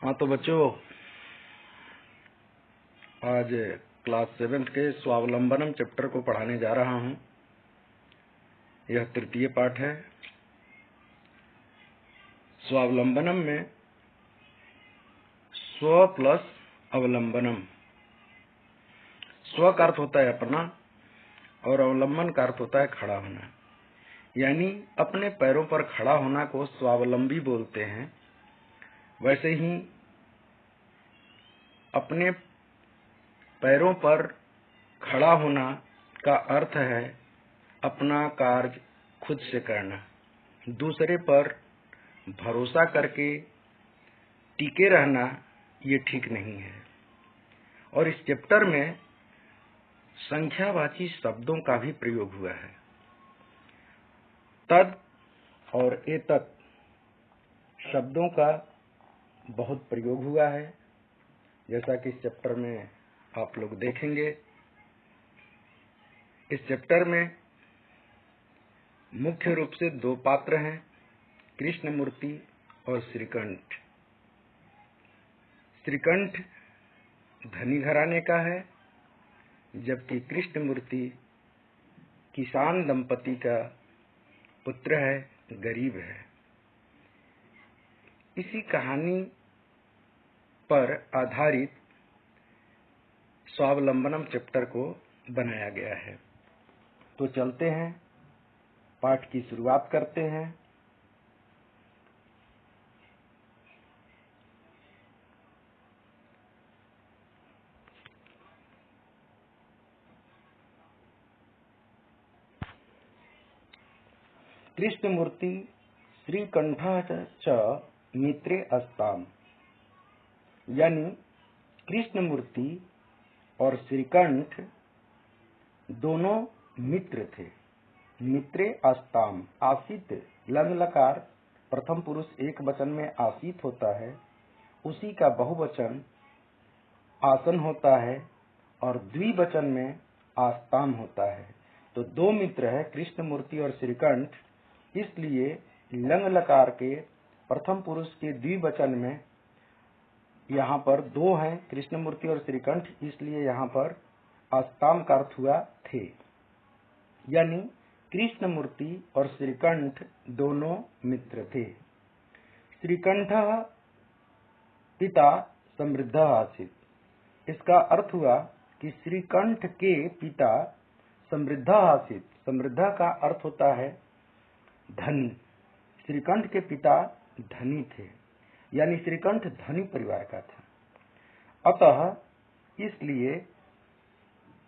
हाँ तो बच्चों, आज क्लास 7 के स्वावलंबनम चैप्टर को पढ़ाने जा रहा हूँ। यह तृतीय पाठ है। स्वावलंबनम में स्व प्लस अवलंबनम। स्व का अर्थ होता है अपना और अवलंबन का अर्थ होता है खड़ा होना, यानी अपने पैरों पर खड़ा होना को स्वावलंबी बोलते हैं। वैसे ही अपने पैरों पर खड़ा होना का अर्थ है अपना कार्य खुद से करना, दूसरे पर भरोसा करके टिके रहना ये ठीक नहीं है। और इस चैप्टर में संख्यावाची शब्दों का भी प्रयोग हुआ है। तद और एतत् शब्दों का बहुत प्रयोग हुआ है, जैसा कि इस चैप्टर में आप लोग देखेंगे। इस चैप्टर में मुख्य रूप से दो पात्र हैं, कृष्णमूर्ति और श्रीकंठ। श्रीकंठ धनी घराने का है, जबकि कृष्णमूर्ति किसान दंपति का पुत्र है, गरीब है। इसी कहानी पर आधारित स्वावलंबनम चैप्टर को बनाया गया है। तो चलते हैं, पाठ की शुरुआत करते हैं। कृष्णमूर्ति श्रीकंठः च मित्रे अस्ताम, यानी कृष्णमूर्ति और श्रीकंठ दोनों मित्र थे। मित्रे अस्ताम, आसित लंग लकार प्रथम पुरुष एक वचन में आसित होता है, उसी का बहुवचन आसन होता है और द्विवचन में आस्ताम होता है। तो दो मित्र है कृष्णमूर्ति और श्रीकंठ, इसलिए लंग लकार के प्रथम पुरुष के द्विवचन में यहाँ पर दो हैं, कृष्णमूर्ति और श्रीकंठ, इसलिए यहाँ पर आस्ताम का अर्थ हुआ थे, यानी कृष्णमूर्ति और श्रीकंठ दोनों मित्र थे। श्रीकंठ पिता समृद्ध आसीत, इसका अर्थ हुआ कि श्रीकंठ के पिता समृद्ध आसीत। समृद्ध का अर्थ होता है धनी। श्रीकंठ के पिता धनी थे, यानी श्रीकंठ धनी परिवार का था। अतः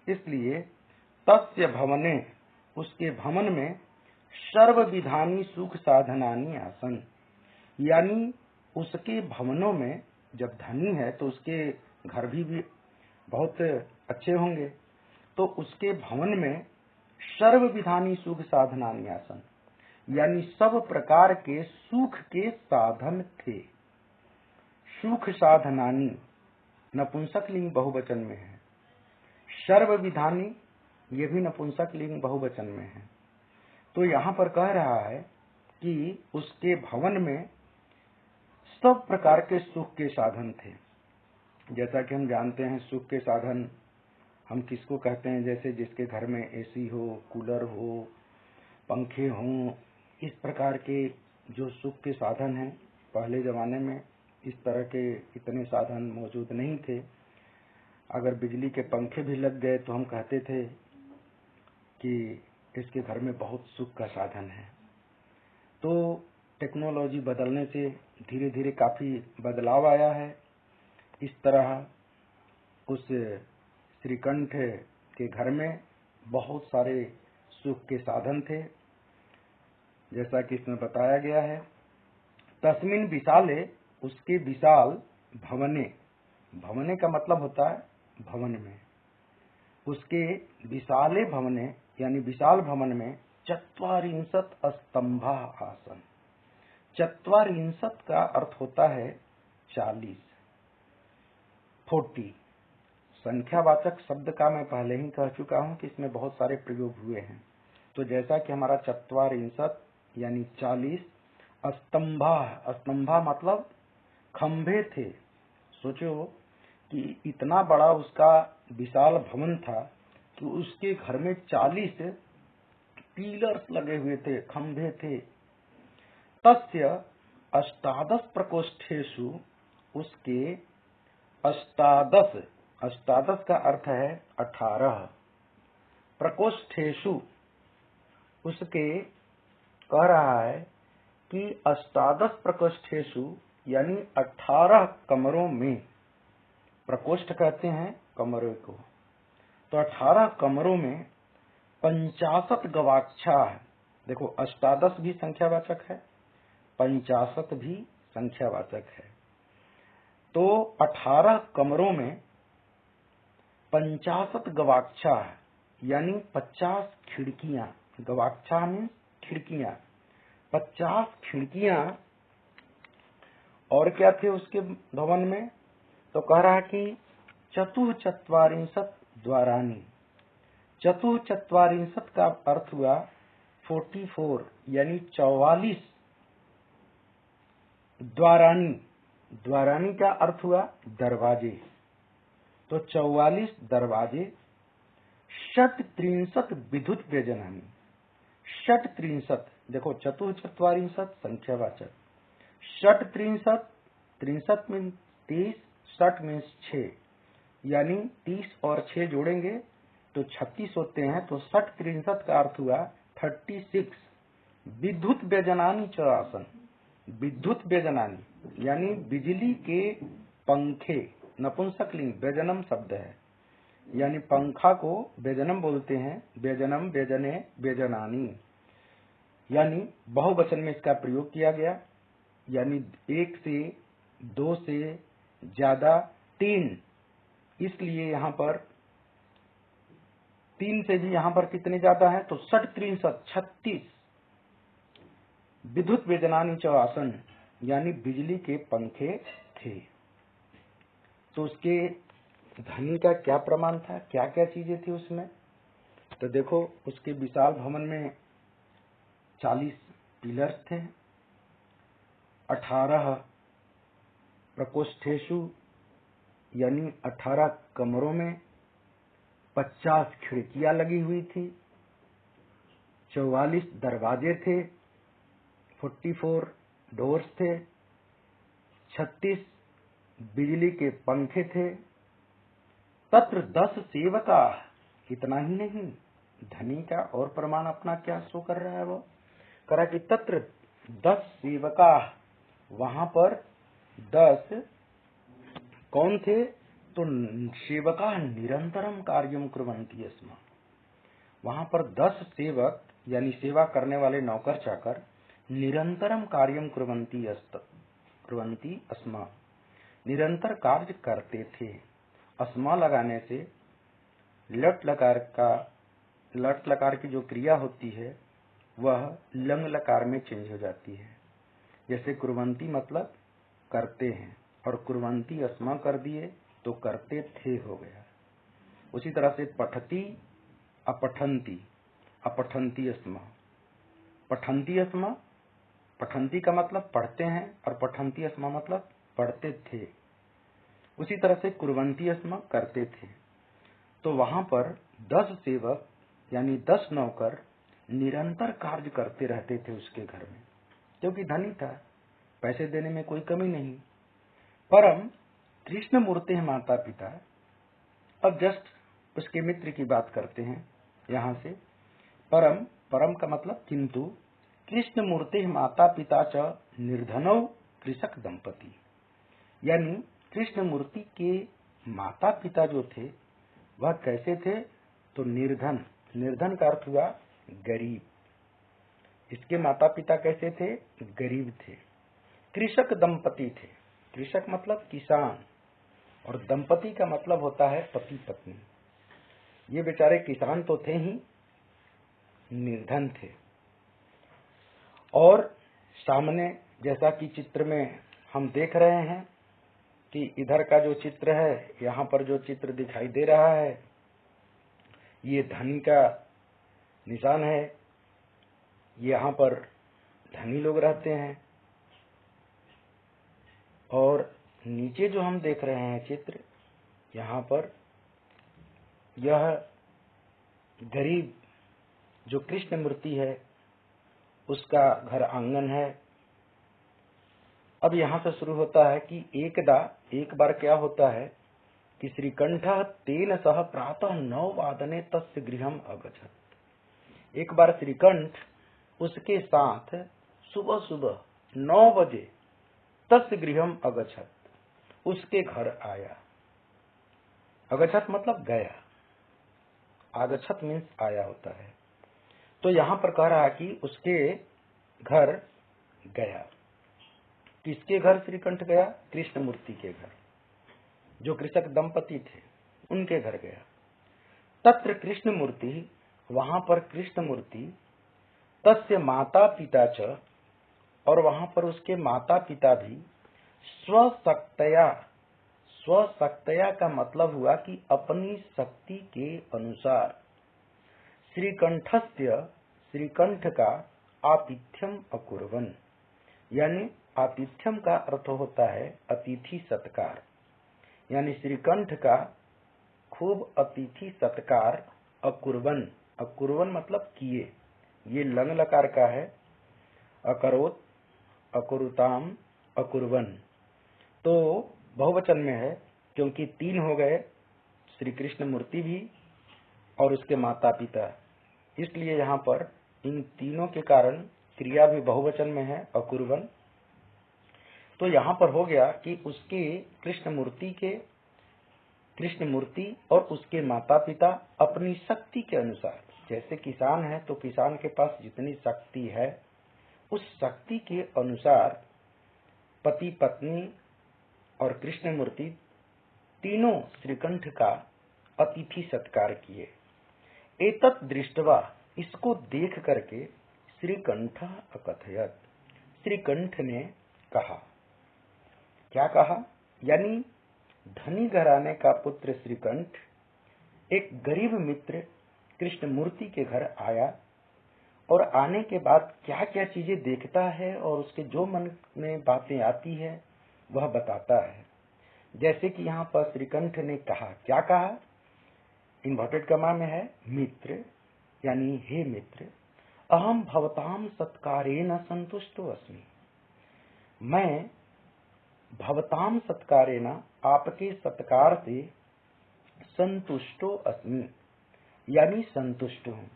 इसलिए तस्य भवने, उसके भवन में सर्व विधानी सुख साधनानि आसन, यानी उसके भवनों में जब धनी है तो उसके घर भी बहुत अच्छे होंगे, तो उसके भवन में सर्व विधानी सुख साधनानि आसन, यानी सब प्रकार के सुख के साधन थे। सुख साधनानि नपुंसक लिंग बहुवचन में है, सर्व विधानी ये भी नपुंसक लिंग बहुवचन में है। तो यहाँ पर कह रहा है कि उसके भवन में सब प्रकार के सुख के साधन थे। जैसा कि हम जानते हैं सुख के साधन हम किसको कहते हैं, जैसे जिसके घर में एसी हो, कूलर हो, पंखे हों, इस प्रकार के जो सुख के साधन हैं। पहले जमाने में इस तरह के इतने साधन मौजूद नहीं थे। अगर बिजली के पंखे भी लग गए तो हम कहते थे कि इसके घर में बहुत सुख का साधन है। तो टेक्नोलॉजी बदलने से धीरे धीरे काफी बदलाव आया है। इस तरह उस श्रीकंठ के घर में बहुत सारे सुख के साधन थे, जैसा कि इसमें बताया गया है। तस्मिन विशाले, उसके विशाल भवने, भवने का मतलब होता है भवन में, उसके विशाले भवने यानी विशाल भवन में चत्वारिंशत् स्तंभा आसन। चत्वारिंशत् का अर्थ होता है 40, 40। संख्यावाचक शब्द का मैं पहले ही कह चुका हूं कि इसमें बहुत सारे प्रयोग हुए हैं। तो जैसा कि हमारा चत्वारिंशत् यानी 40, स्तंभा, स्तंभा मतलब खंभे थे, सोचो कि इतना बड़ा उसका विशाल भवन था कि उसके घर में 40 पिलर्स लगे हुए थे, खंभे थे। तस्य अष्टादश प्रकोष्ठेषु, उसके अष्टादश का अर्थ है 18, प्रकोष्ठेषु उसके कह रहा है कि अष्टादश प्रकोष्ठेषु यानी 18 कमरों में, प्रकोष्ठ कहते हैं कमरों को, तो 18 कमरों में 50 गवाक्षा है। देखो अष्टादश भी संख्यावाचक है, 50 भी संख्यावाचक है, तो 18 कमरों में 50 गवाक्षा है यानी 50 खिड़कियां। गवाक्षा में खिड़कियां, 50 खिड़कियां। और क्या थे उसके भवन में? तो कह रहा कि चतुश्चत्वारिंशत् द्वारानी। चतुश्चत्वारिंशत् का अर्थ हुआ 44 यानी 44 द्वारानी। द्वारानी का अर्थ हुआ दरवाजे, तो 44 दरवाजे। 63 विद्युत व्यजनानी। 63, देखो चतुश्चत्वारिंशत् संख्यावाचक, 63, 63 मीन 30, 60 मीन 6, यानी 30 और 6 जोड़ेंगे तो 36 होते हैं। तो 63 का अर्थ हुआ 36 विद्युत व्यजनानी च आसन। विद्युत व्यजनानी यानी बिजली के पंखे, नपुंसकलिंग, व्यजनम शब्द है, यानी पंखा को व्यजनम बोलते हैं। व्यजनम, व्यजने, व्यजनानी, यानी बहुवचन में इसका प्रयोग किया गया, यानी 1 से 2 से ज्यादा 3, इसलिए यहाँ पर 3 से भी यहाँ पर कितने ज्यादा है? तो 36 विद्युत व्यजनानी च आसन, यानी बिजली के पंखे थे। तो उसके धनी का क्या प्रमाण था, क्या क्या चीजें थी उसमें? तो देखो उसके विशाल भवन में 40 पिलर्स थे, 18 प्रकोष्ठेषु यानी 18 कमरों में 50 खिड़कियां लगी हुई थी, 44 दरवाजे थे, 44 डोर्स थे, 36 बिजली के पंखे थे, तत्र 10 सेवका। इतना ही नहीं, धनी का और प्रमाण अपना क्या शो कर रहा है? वो कह रहा कि तत्र 10 सेवका, वहां पर 10 कौन थे? तो सेवका निरंतरम कार्यम कुर्वन्ति स्म। वहां पर 10 सेवक यानी सेवा करने वाले नौकर चाकर निरंतरम कार्यम कुर्वन्ति स्म, निरंतर कार्य करते थे। अस्मा लगाने से लट लकार की जो क्रिया होती है वह लंग लकार में चेंज हो जाती है। जैसे कुर्वन्ति मतलब करते हैं, और कुर्वन्ति अस्मा कर दिए तो करते थे हो गया। उसी तरह से पठती अपठन्ति, अपठन्ति अस्मा, पठन्ति अस्मा, पठन्ति का मतलब पढ़ते हैं और पठन्ति अस्मा मतलब पढ़ते थे। उसी तरह से कुर्वन्ति अस्मा करते थे। तो वहां पर 10 सेवक यानी 10 नौकर निरंतर कार्य करते रहते थे उसके घर में, क्योंकि धनी था, पैसे देने में कोई कमी नहीं। परम कृष्ण मूर्ति माता पिता, अब जस्ट उसके मित्र की बात करते हैं यहाँ से। परम, परम का मतलब किंतु, कृष्ण मूर्ति माता पिता च निर्धनौ कृषक दंपति, यानी कृष्ण मूर्ति के माता पिता जो थे वह कैसे थे? तो निर्धन, निर्धन का अर्थ हुआ गरीब। इसके माता पिता कैसे थे? गरीब थे। कृषक दंपति थे, कृषक मतलब किसान, और दंपति का मतलब होता है पति पत्नी। ये बेचारे किसान तो थे ही, निर्धन थे। और सामने जैसा कि चित्र में हम देख रहे हैं कि इधर का जो चित्र है, यहाँ पर जो चित्र दिखाई दे रहा है, ये धनी का निशान है। यहाँ पर धनी लोग रहते हैं, और नीचे जो हम देख रहे हैं चित्र, यहाँ पर यह गरीब जो कृष्ण मूर्ति है उसका घर आंगन है। अब यहाँ से शुरू होता है कि एक बार क्या होता है कि श्रीकंठः तेन सह प्रातः 9 वादने तस्य गृहम् अगच्छत्। एक बार श्रीकंठ उसके साथ सुबह सुबह 9 बजे तस्य गृहम् अगच्छत्, उसके घर आया। अगच्छत् मतलब गया, आगच्छत् मीन्स आया होता है। तो यहाँ पर कह रहा है कि उसके घर गया। किसके घर श्रीकंठ गया? कृष्ण मूर्ति के घर, जो कृषक दंपति थे उनके घर गया। तत्र कृष्ण मूर्ति, वहां पर कृष्ण मूर्ति, तस्य माता पिता च, और वहां पर उसके माता पिता भी, स्वशक्तया, स्वशक्तया का मतलब हुआ कि अपनी शक्ति के अनुसार, श्रीकंठस्य, श्रीकंठ का आतिथ्यम अकुर्वन्, यानी आतिथ्यम का अर्थ होता है अतिथि सत्कार, यानी श्रीकंठ का खूब अतिथि सत्कार अकुर्वन्, अकुर्वन् मतलब किए, ये लंग लकार का है, अकरोत, अकुरुताम, अकुर्वन्, तो बहुवचन में है क्योंकि 3 हो गए, श्री कृष्ण मूर्ति भी और उसके माता पिता, इसलिए यहाँ पर इन तीनों के कारण क्रिया भी बहुवचन में है, अकुर्वन्। तो यहाँ पर हो गया कि उसके कृष्ण मूर्ति और उसके माता पिता अपनी शक्ति के अनुसार, जैसे किसान है तो किसान के पास जितनी शक्ति है उस शक्ति के अनुसार पति पत्नी और कृष्ण मूर्ति तीनों श्रीकंठ का अतिथि सत्कार किए। एतत् दृष्ट्वा, इसको देख करके, श्रीकंठ अकथयत्, श्रीकंठ ने कहा। क्या कहा? यानी धनी घराने का पुत्र श्रीकंठ एक गरीब मित्र कृष्ण मूर्ति के घर आया और आने के बाद क्या क्या चीजें देखता है और उसके जो मन में बातें आती है वह बताता है। जैसे कि यहाँ पर श्रीकंठ ने कहा, क्या कहा? इन्वर्टेड कमा में है, मित्र, यानी हे मित्र, अहम भवताम सत्कारेण संतुष्टो अस्मि, मैं भवताम सत्कारेण, आपके सत्कार से, संतुष्टो अस्मि, यानी संतुष्ट हूँ,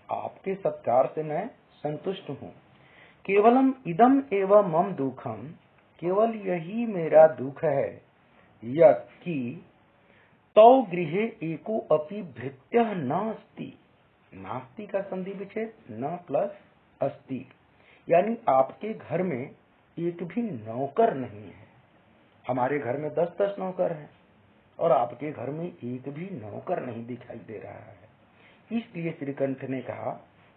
आपके सत्कार से मैं संतुष्ट हूँ। केवलम इदम एव मम दुखम, केवल यही मेरा दुख है, यत् कि तौ गृहे एको अपि भृत्यः न अस्ति, नास्ति का संधि विच्छेद, न प्लस अस्ति, यानी आपके घर में एक भी नौकर नहीं है। हमारे घर में 10-10 नौकर हैं और आपके घर में एक भी नौकर नहीं दिखाई दे रहा है। इसलिए श्रीकंठ ने कहा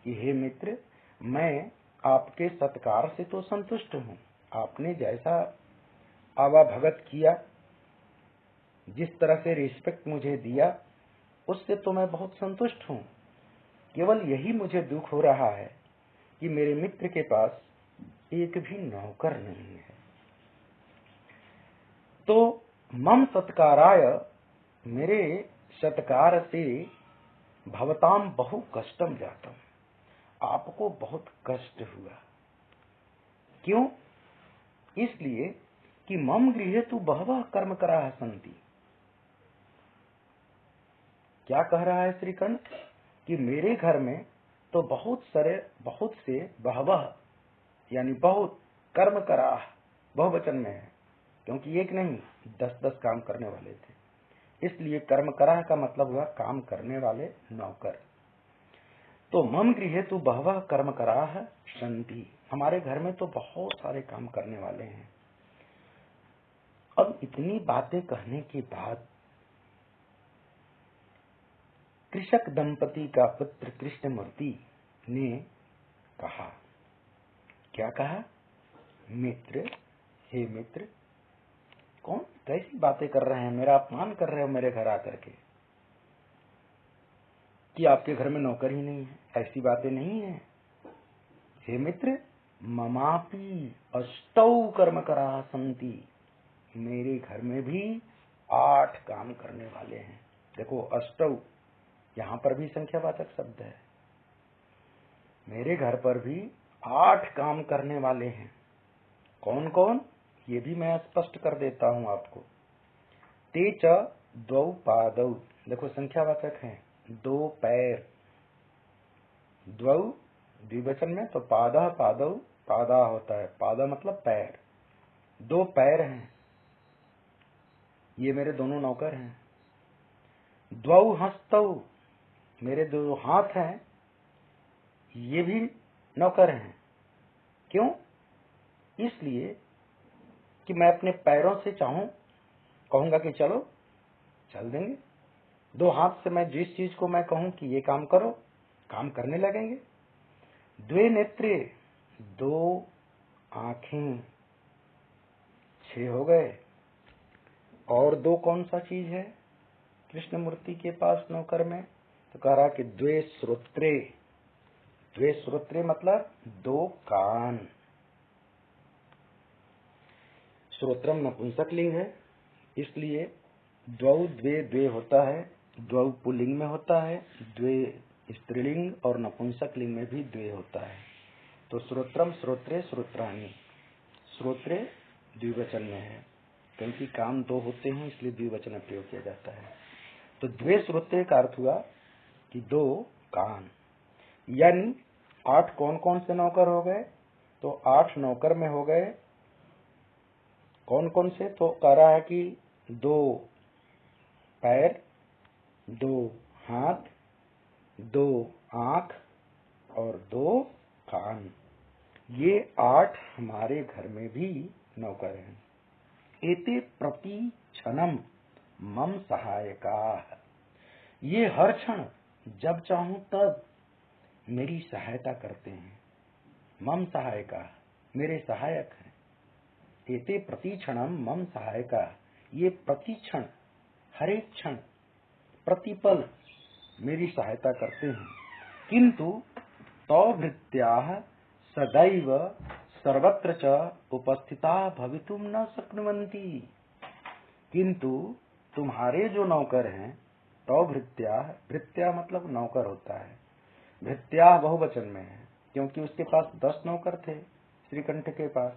कि हे मित्र, मैं आपके सत्कार से तो संतुष्ट हूँ, आपने जैसा आवा भगत किया, जिस तरह से रिस्पेक्ट मुझे दिया, उससे तो मैं बहुत संतुष्ट हूँ। केवल यही मुझे दुख हो रहा है कि मेरे मित्र के पास एक भी नौकर नहीं है। तो मम सत्काराय, मेरे सत्कार से, भवताम बहु कष्टम जातम, आपको बहुत कष्ट हुआ। क्यों? इसलिए कि मम गृहे तु बहवः कर्मकराः सन्ति। क्या कह रहा है श्रीकंठ? कि मेरे घर में तो बहुत से बहवः, यानी बहुत, कर्मकराः बहुवचन में है, क्योंकि एक नहीं 10-10 काम करने वाले थे, इसलिए कर्मकराः का मतलब हुआ काम करने वाले, नौकर। तो मम गृहे तु बहवः कर्मकराः सन्ति, हमारे घर में तो बहुत सारे काम करने वाले हैं। अब इतनी बातें कहने के बाद कृषक दंपति का पुत्र कृष्ण मूर्ति ने कहा, क्या कहा? मित्र, हे मित्र, कौन कैसी बातें कर रहे हैं, मेरा अपमान कर रहे हो मेरे घर आकर के, कि आपके घर में नौकर ही नहीं है, ऐसी बातें नहीं है। हे मित्र, ममापि अष्टौ कर्मकराः सन्ति, मेरे घर में भी 8 काम करने वाले हैं। देखो अष्टौ यहाँ पर भी संख्यावाचक शब्द है। मेरे घर पर भी 8 काम करने वाले हैं। कौन कौन, ये भी मैं स्पष्ट कर देता हूं आपको। ते च द्वौ पादौ, देखो संख्यावाचक है, 2 पैर। द्वौ द्विवचन में तो पादा पादौ पादा होता है, पादा मतलब पैर। 2 पैर हैं, ये मेरे दोनों नौकर हैं। द्वौ हस्तौ, मेरे 2 हाथ हैं, ये भी नौकर हैं। क्यों? इसलिए कि मैं अपने पैरों से चाहूं, कहूंगा कि चलो चल देंगे। 2 हाथ से मैं जिस चीज को मैं कहूं कि ये काम करो, काम करने लगेंगे। द्वे नेत्रे, 2 आंखें, 6 हो गए। और 2 कौन सा चीज है कृष्णमूर्ति के पास नौकर में? तो कह रहा कि द्वे श्रोत्रे, द्वे श्रोत्रे मतलब 2 कान। श्रोत्रम नपुंसक लिंग है, इसलिए द्वौ द्वे द्वे होता है। द्वौ पुल्लिंग में होता है, द्वे स्त्रीलिंग और नपुंसक लिंग में भी द्वे होता है। तो श्रोत्रम श्रोत्रे श्रोत्राणी, श्रोत्रे द्विवचन में है क्योंकि काम 2 होते हैं, इसलिए द्विवचन में प्रयोग किया जाता है। तो द्वे श्रोत्रे का अर्थ हुआ कि 2 कान। यानी 8 कौन कौन से नौकर हो गए? तो 8 नौकर में हो गए। कौन कौन से? तो कह रहा है कि 2 पैर, 2 हाथ, 2 आंख और 2 कान। ये 8 हमारे घर में भी नौकर हैं। एते प्रति क्षणम मम सहायका, ये हर क्षण जब चाहूं तब मेरी सहायता करते हैं। मम सहायका, मेरे सहायक हैं। एते प्रति क्षणम मम सहायका, ये प्रति क्षण, हर एक क्षण, प्रतिपल मेरी सहायता करते हैं। किंतु तौ भृत्याः सदैव सर्वत्र च उपस्थिता भवितुम न शक्नुवन्ति। किंतु तुम्हारे जो नौकर हैं, तौ भृत्याः, भृत्या मतलब नौकर होता है, भृत्याः बहुवचन में है क्योंकि उसके पास 10 नौकर थे श्रीकंठ के पास।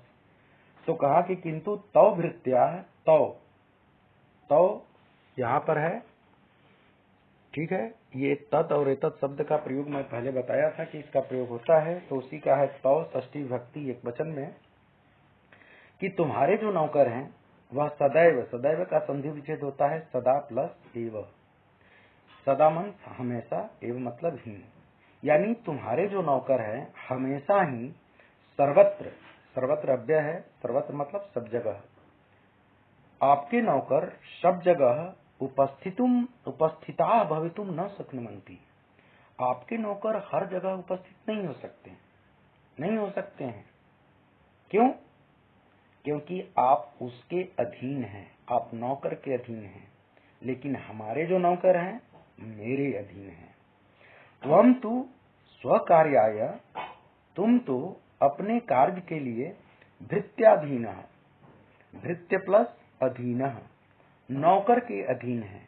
तो कहा कि किंतु तौ भृत्याः, तौ, तौ यहाँ पर है, ठीक है। ये तत् और एतत् शब्द का प्रयोग मैं पहले बताया था कि इसका प्रयोग होता है, तो उसी का है तौ षष्ठी भक्ति एक वचन में, कि तुम्हारे जो नौकर हैं वह सदैव, सदैव का संधि विच्छेद होता है सदा प्लस एव। सदा मन हमेशा, एव मतलब ही, यानी तुम्हारे जो नौकर हैं हमेशा ही सर्वत्र, सर्वत्र अव्यय है, सर्वत्र मतलब सब जगह, आपके नौकर सब जगह उपस्थिता भवितुम न शक्नुवन्ति, आपके नौकर हर जगह उपस्थित नहीं हो सकते, नहीं हो सकते हैं। क्यों? क्योंकि आप उसके अधीन हैं, आप नौकर के अधीन हैं। लेकिन हमारे जो नौकर हैं मेरे अधीन हैं। त्वम तु स्वकार्याय, तुम तो अपने कार्य के लिए भृत्याधीन, भृत्य प्लस अधीन, नौकर के अधीन है।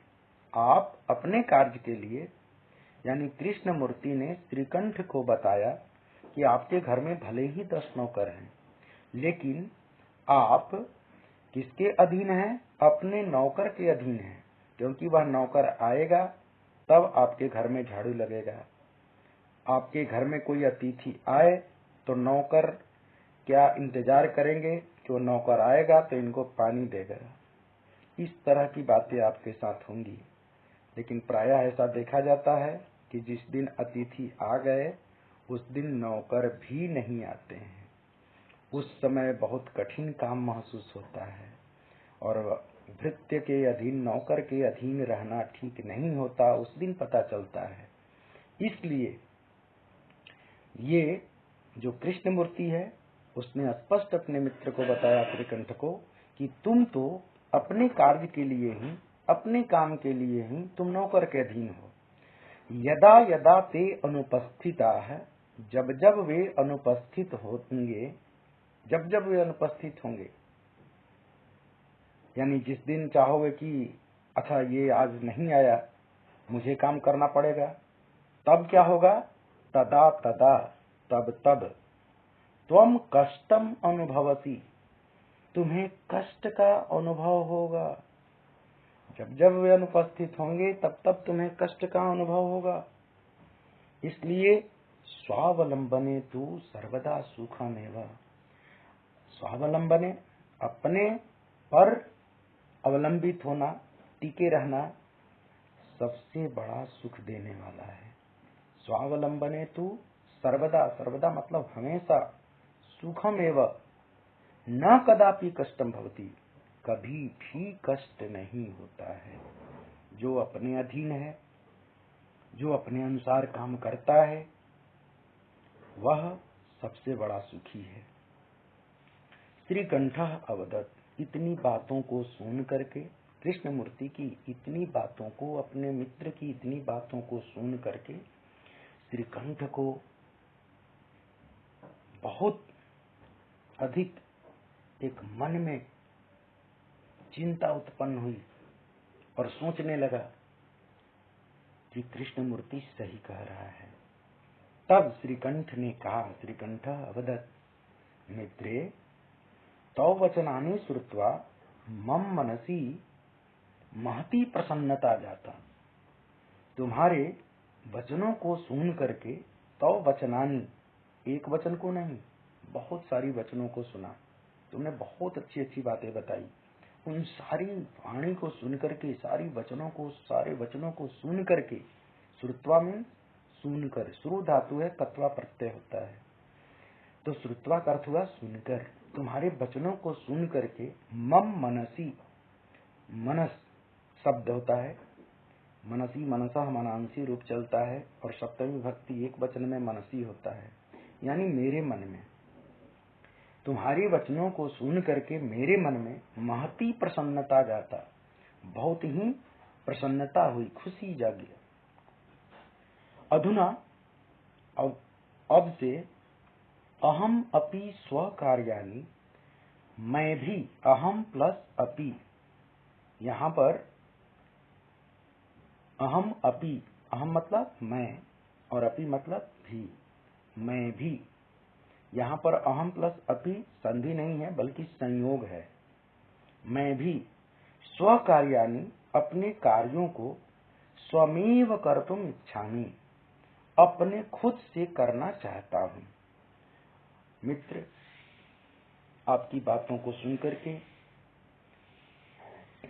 आप अपने कार्य के लिए, यानी कृष्ण मूर्ति ने श्रीकंठ को बताया कि आपके घर में भले ही 10 नौकर हैं, लेकिन आप किसके अधीन हैं? अपने नौकर के अधीन हैं, क्योंकि वह नौकर आएगा तब आपके घर में झाड़ू लगेगा। आपके घर में कोई अतिथि आए तो नौकर क्या इंतजार करेंगे कि वो नौकर आएगा तो इनको पानी देगा। इस तरह की बातें आपके साथ होंगी। लेकिन प्रायः ऐसा देखा जाता है कि जिस दिन अतिथि आ गए उस दिन नौकर भी नहीं आते हैं। उस समय बहुत कठिन काम महसूस होता है और भृत्य के अधीन, नौकर के अधीन रहना ठीक नहीं होता, उस दिन पता चलता है। इसलिए ये जो कृष्ण मूर्ति है उसने स्पष्ट अपने मित्र को बताया, त्रिकंठ को, कि तुम तो अपने कार्य के लिए ही, अपने काम के लिए ही तुम नौकर के अधीन हो। यदा यदा ते अनुपस्थिता है, जब जब वे अनुपस्थित होंगे, जब जब वे अनुपस्थित होंगे, यानी जिस दिन चाहोगे कि अच्छा ये आज नहीं आया, मुझे काम करना पड़ेगा, तब क्या होगा? तदा तदा, तब तब त्वम कष्टम अनुभवती, तुम्हें कष्ट का अनुभव होगा। जब जब वे अनुपस्थित होंगे तब तब तुम्हें कष्ट का अनुभव होगा। इसलिए स्वावलंबने तु सर्वदा सुखमेव। स्वावलंबने, अपने पर अवलंबित होना, टिके रहना सबसे बड़ा सुख देने वाला है। स्वावलंबने तु सर्वदा, सर्वदा मतलब हमेशा, सुखमेव न कदापि कष्टम भवति, कभी भी कष्ट नहीं होता है। जो अपने अधीन है, जो अपने अनुसार काम करता है, वह सबसे बड़ा सुखी है। श्रीकंठः अवदत्, इतनी बातों को सुन करके, कृष्णमूर्ति की इतनी बातों को, अपने मित्र की इतनी बातों को सुन करके श्रीकंठ को बहुत अधिक एक मन में चिंता उत्पन्न हुई और सोचने लगा कि कृष्णमूर्ति सही कह रहा है। तब श्रीकंठ ने कहा, श्रीकंठ अवदत्, मित्रे तव वचनानि श्रुत्वा मम मनसि महती प्रसन्नता जाता। तुम्हारे वचनों को सुन करके, तव वचनानि, एक वचन को नहीं, बहुत सारी वचनों को सुना, तुमने बहुत अच्छी अच्छी बातें बताई। उन सारी वाणी को सुन करके, सारे वचनों को सुन करके, श्रुत्वा में सुनकर, श्रु धातु है, तत्वा प्रत्यय होता है, तो श्रुत्वा का अर्थ हुआ सुनकर, तुम्हारे वचनों को सुन करके, मम मनसी, मनस शब्द होता है, मनसी मनसा मनांसी रूप चलता है, और सप्तमी विभक्ति एक वचन में मनसी होता है, यानी मेरे मन में, तुम्हारे वचनों को सुन करके मेरे मन में महती प्रसन्नता जाता, बहुत ही प्रसन्नता हुई, खुशी जागी। अधुना, अब से अहम अपि स्वकार्याणि, मैं भी, अहम प्लस अपि, यहाँ पर अहम अपि, अहम मतलब मैं और अपि मतलब भी, मैं भी, यहाँ पर अहम प्लस अपि संधि नहीं है बल्कि संयोग है। मैं भी स्वकार्याणि, अपने कार्यों को, स्वमेव कर्तुम इच्छामि, अपने खुद से करना चाहता हूँ। मित्र, आपकी बातों को सुन करके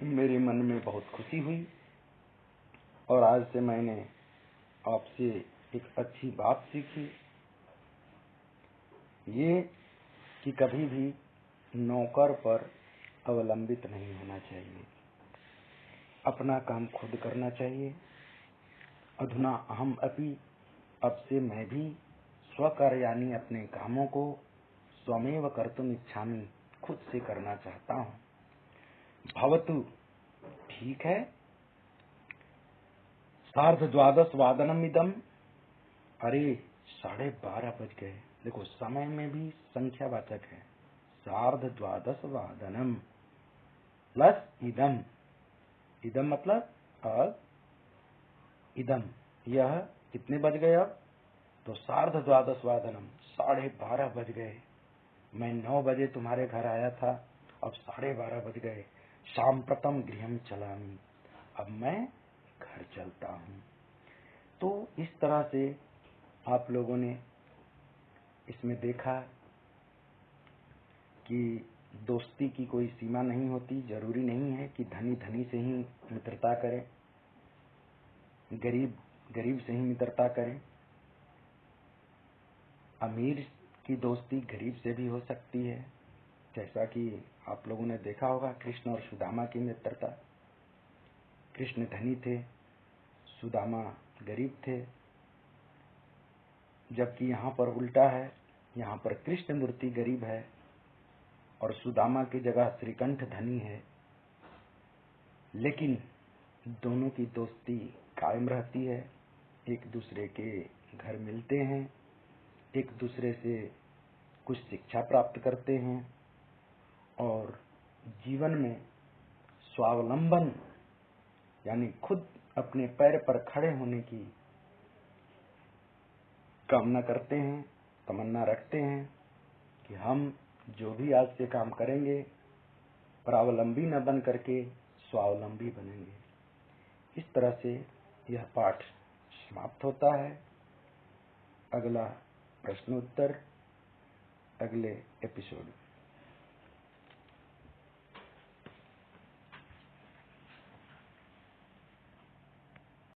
मेरे मन में बहुत खुशी हुई, और आज से मैंने आपसे एक अच्छी बात सीखी, ये कि कभी भी नौकर पर अवलंबित नहीं होना चाहिए, अपना काम खुद करना चाहिए। अधुना अहम अपि, अब से मैं भी, स्वकार्याणि, अपने कामों को, स्वमेव कर्तुम इच्छामि, खुद से करना चाहता हूँ। भवतु, ठीक है, 12:30 इदम, अरे 12:30 बज गए। देखो समय में भी संख्यावाचक है, 12:30 प्लस इदम, इदम मतलब अब, इदम, यह कितने बज गए अब? तो 12:30, 12:30 बज गए। मैं 9 बजे तुम्हारे घर आया था, अब 12:30 बज गए। सांप्रतम गृहम चलामी, अब मैं घर चलता हूँ। तो इस तरह से आप लोगों ने इसमें देखा कि दोस्ती की कोई सीमा नहीं होती, जरूरी नहीं है कि धनी धनी से ही मित्रता करे, गरीब गरीब से ही मित्रता करे। अमीर की दोस्ती गरीब से भी हो सकती है, जैसा कि आप लोगों ने देखा होगा कृष्ण और सुदामा की मित्रता। कृष्ण धनी थे, सुदामा गरीब थे, जबकि यहाँ पर उल्टा है, यहाँ पर कृष्ण मूर्ति गरीब है और सुदामा की जगह श्रीकंठ धनी है, लेकिन दोनों की दोस्ती कायम रहती है, एक दूसरे के घर मिलते हैं, एक दूसरे से कुछ शिक्षा प्राप्त करते हैं और जीवन में स्वावलंबन यानी खुद अपने पैर पर खड़े होने की कामना करते हैं, तमन्ना रखते हैं कि हम जो भी आज से काम करेंगे परावलंबी न बन करके स्वावलंबी बनेंगे। इस तरह से यह पाठ समाप्त होता है। अगला प्रश्नोत्तर अगले एपिसोड